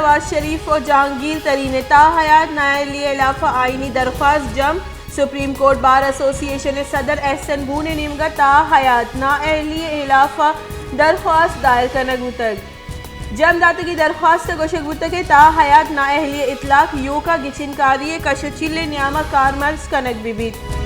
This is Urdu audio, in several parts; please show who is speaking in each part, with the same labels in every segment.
Speaker 1: نواز شریف و جہانگیر ترین تا حیات نااہلی اضافہ آئینی درخواست جم سپریم کورٹ بار ایسوسی ایشن صدر احسن بون نیمگا تا حیات نااہلی اضافہ درخواست دائر کنگ بوتگ جم داتگی درخواست گوشک بوتگ تا حیات نااہلی اطلاق یوکا گچنکاری کشچیل نیامہ کارمرز کنگ بیت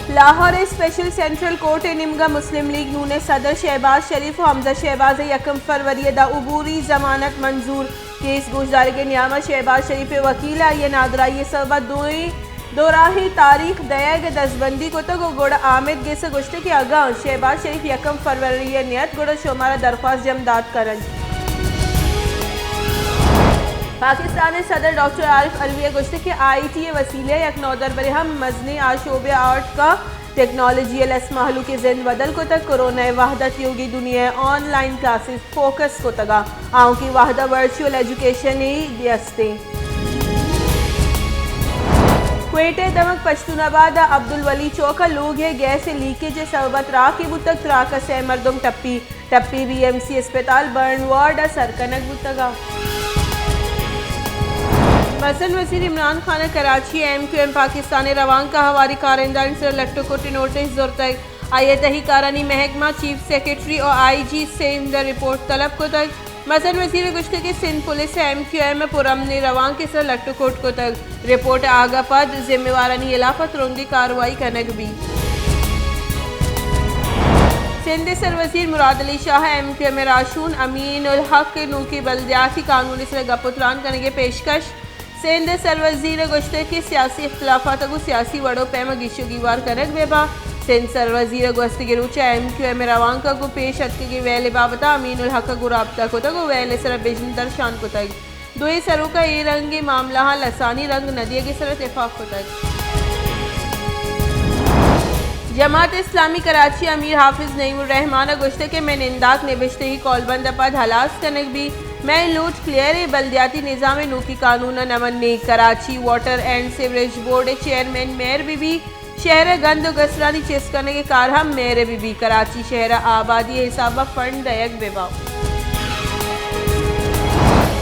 Speaker 1: لاہور اسپیشل سینٹرل کورٹ نمگا مسلم لیگ نون صدر شہباز شریف و حمزہ شہباز یکم فروری دا عبوری ضمانت منظور کیس گوشدار کے نیامہ شہباز شریف وکیل یہ نادرائی سبب دوراہی تاریخ دیگ دستبندی کو تک گوڑا آمد گیس گوشتے کے آگاہ شہباز شریف یکم فروری نیت گوڑا شمارا درخواست جمداد کرن پاکستان صدر ڈاکٹر عارف علوی گوشتے کے آئی ٹی وسیلے یک نودر برہم مزنی آشوب آرٹ کا ٹیکنالوجی الاسمحلو کے زند بدل کو تک کرونا وحدت یوگی دنیا آن لائن کلاسز فوکس کو تگا آؤں کی وحدہ ورچوئل ایجوکیشن ہی دیستے کوئٹے دمک پشتون آباد عبدالولی چوکا لوگ ہے گیس لیکیج سببت راکی بوتک تراکہ سے مردم ٹپی بی ایم سی اسپتال برن وارڈ سرکنک بوتگا مرسل وزیر Imran Khan Karachi M Q M Pakistan روان کا ہواری کارندان سے لٹو کوٹی نوٹس زورتک آئیے تحقیقارانی محکمہ چیف سیکریٹری اور آئی جی سندھ رپورٹ طلب کو تک مرسل وزیر گشتے کے Sindh police M Q M پرامن روان کے سر لٹو کوٹ کو تک رپورٹ آگا پد ذمہ وارانی علاقہ رنگی کاروائی کنگ بھی سندھ سر وزیر مراد Ali Shah M Q M راشون امین الحق نوکی بلدیاتی قانون سے گپتران کرنے کے پیشکش سندھ سر وزیر گشتے کی سیاسی اختلافات کو سیاسی وڑوں پیما گیشو گیوار کنک بیبا سندھ سر وزیر گوستی کے روچہ ایم کیو ایم روان کا کو پیش اتکے کی ویلے بابتا امین الحق کو رابطہ کو تک ویلے سر بجن درشان کو تک دوئی سروں کا ای رنگی معاملہ لسانی رنگ ندیہ کی سر اتفاق کو تک جماعت اسلامی کراچی امیر حافظ نعیم الرحمان گشتے کے میں ننداک نبشتے ہی کال بند پد حلاس کنک بھی میں لوٹ کلیئر بلدیاتی نظام نوکی قانون نمنی Karachi water and sewerage board chairman mayor بی شہر گند و گسرانی چیس کرنے کے کارہم میئر بی کراچی شہر آبادی حسابہ فنڈ دیگ بیبا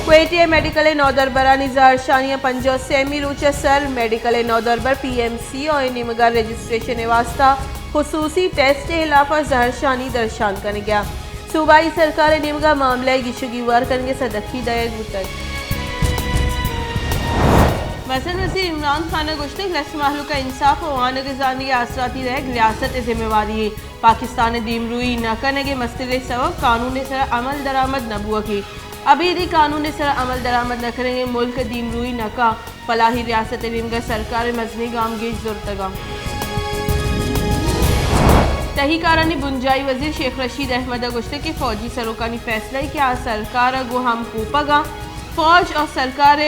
Speaker 1: کوئٹی میڈیکل نودربرانی زہرشانی پنجو سیمی روچہ سر میڈیکل نودربر پی ایم سی اور نمگر رجسٹریشن واسطہ خصوصی ٹیسٹ خلافہ زہرشانی درشان کرنے گیا صوبائی سرکار نمگا معاملہ گیشو گیوار کرنے صدقی دیگ بوتک مرسل وزیر عمران خان گشتے لس محلو کا انصاف و وان گزانی آسراتی رہ ریاست ذمہ واری پاکستان دیم روئی نہ کرنے کے مسئلے سبب قانون سر عمل درآمد نہ بوا کی ابھی دی قانون سر عمل درآمد نہ کریں گے ملک دیم روئی نہ کا فلاحی ریاست نمگا سرکار مزنی گام گیش زورتگا تحقیقارانی بنجائی وزیر شیخ رشید احمد گشتے کی فوجی سروکانی فیصلہ کیا سرکار گو ہم کوپگا فوج اور سرکار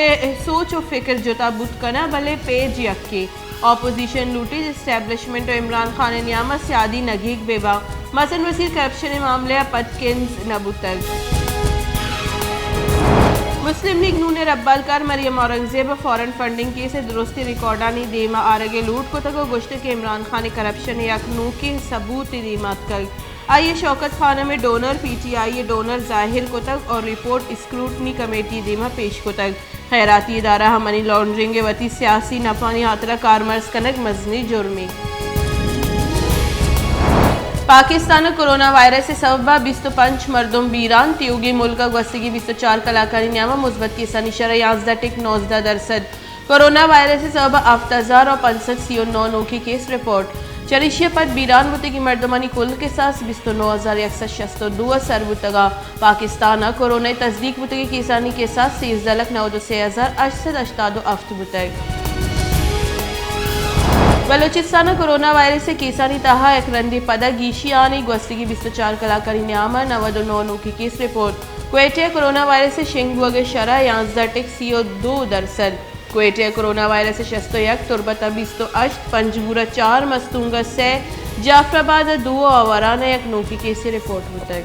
Speaker 1: سوچ و فکر جتا بت کنا بلے پیج یکی اپوزیشن لوٹیج اسٹیبلشمنٹ و عمران خان نیامہ سیادی نگیگ بیبا مثلا وزیر کرپشن معاملہ پتکنز نبوتگ مسلم لیگ نون ربالکار مریم اورنگزیب فورن فنڈنگ کی سے درستی ریکارڈانی دیما آرگے لوٹ کو تک گشتے کے عمران خان کرپشن یک نو کے ثبوت دیمات کل آئیے شوکت خانہ میں donor P T I donor ظاہر کو تک اور رپورٹ اسکروٹنی کمیٹی دیما پیش کو تک خیراتی ادارہ منی لانڈرنگ وتی سیاسی نفانی حاطرہ کارمرز کنک مزنی جرمی پاکستان کرونا وائرس سے سببہ 25 مردم بیران تیوگی ملکہ گوستگی 24 کلاکاری نیامہ مثبت کیسانی شرح 11.9% کرونا وائرس سے سببہ 7,569 نوکی کیس رپورٹ چریشیہ پر بیران بوتے کی مردمانی کل کے ساتھ 29,162 سر بوتگا پاکستان کرونا تصدیق بوتے کی کیسانی کے ساتھ 13,93,887 بوتگ بلوچستان کرونا وائرس سے کیسانی تاہا ایک رندی پدہ گیشی آنی گوستگی 24 کلاکاری نیامہ 99 نوکی کیس رپورٹ کوئٹے کرونا وائرس سے شنگوگ شرح 11.32% کوئٹے کرونا وائرس سے 61 تربتہ 28 پنجبورہ 4 مستونگہ 3 جعفر آباد 2 آورانہ 1 نوکی کیس رپورٹ ہوتا ہے